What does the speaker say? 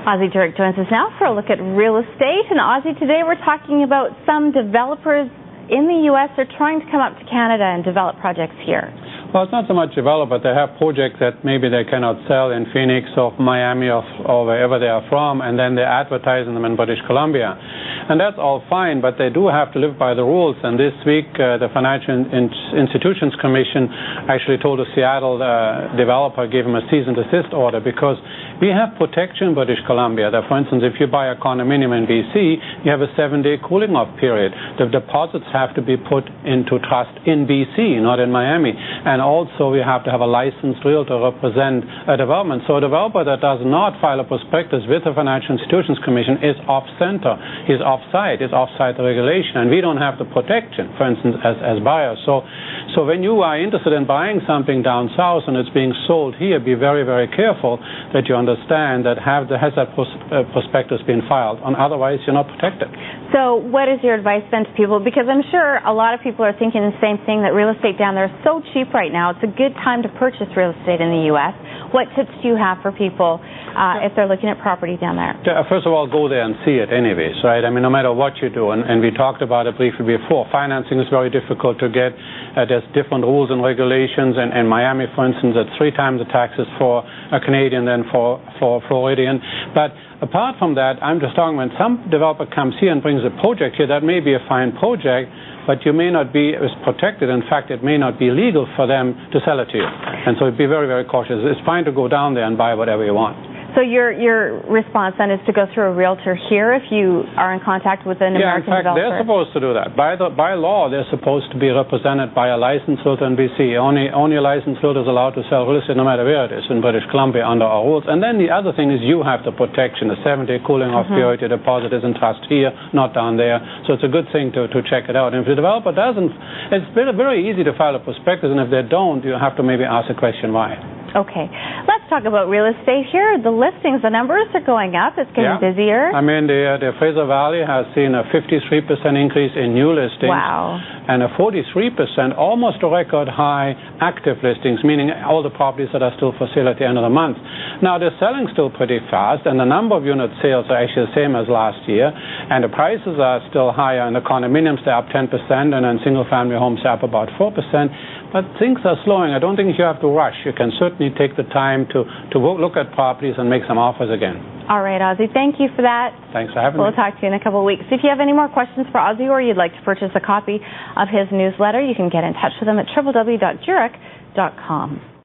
Ozzie Jurock joins us now for a look at real estate. And Ozzie, today we're talking about some developers in the U.S. are trying to come up to Canada and develop projects here. Well, it's not so much develop, but they have projects that maybe they cannot sell in Phoenix or Miami or wherever they are from, and then they're advertising them in British Columbia. And that's all fine, but they do have to live by the rules. And this week, the Financial Institutions Commission actually told a Seattle developer, gave him a cease and desist order, because we have protection in British Columbia. That, for instance, if you buy a condominium in BC, you have a 7-day cooling off period. The deposits have to be put into trust in BC, not in Miami. And also, we have to have a licensed realtor represent a development. So a developer that does not file a prospectus with the Financial Institutions Commission is off-center. He's off-site. It's off-site regulation. And we don't have the protection, for instance, as buyers. So when you are interested in buying something down south and it's being sold here, be very, very careful that you understand that has that prospectus been filed. And otherwise, you're not protected. So what is your advice then to people? Because I'm sure a lot of people are thinking the same thing, that real estate down there is so cheap right now. It's a good time to purchase real estate in the U.S. What tips do you have for people if they're looking at property down there? First of all, go there and see it anyways, right? I mean, no matter what you do, and we talked about it briefly before, financing is very difficult to get. There's different rules and regulations. And in Miami, for instance, it's 3 times the taxes for a Canadian than for Floridian. But apart from that, I'm just talking when some developer comes here and brings a project here, that may be a fine project, but you may not be as protected. In fact, it may not be legal for them to sell it to you. And so be very, very cautious. It's fine to go down there and buy whatever you want. So your response then is to go through a realtor here if you are in contact with an American developer? Yeah, in fact, they're supposed to do that. By law, they're supposed to be represented by a licensed realtor in BC. Only a licensed realtor is allowed to sell real estate no matter where it is in British Columbia under our rules. And then the other thing is you have the protection, the 7-day cooling off period. Your deposit is in trust here, not down there. So it's a good thing to check it out. And if the developer doesn't, it's very easy to file a prospectus, and if they don't, you have to maybe ask a question why. Okay. Let's talk about real estate here. The listings, the numbers are going up. It's getting busier. I mean, the Fraser Valley has seen a 53% increase in new listings. Wow. And a 43%, almost a record high, active listings, meaning all the properties that are still for sale at the end of the month. Now, they're selling still pretty fast, and the number of unit sales are actually the same as last year, and the prices are still higher. In the condominiums, they're up 10%, and in single-family homes, they're up about 4%. But things are slowing. I don't think you have to rush. You can certainly take the time to look at properties and make some offers again. All right, Ozzie. Thank you for that. Thanks for having me. We'll talk to you in a couple of weeks. If you have any more questions for Ozzie, or you'd like to purchase a copy of his newsletter, you can get in touch with him at www.jurock.com.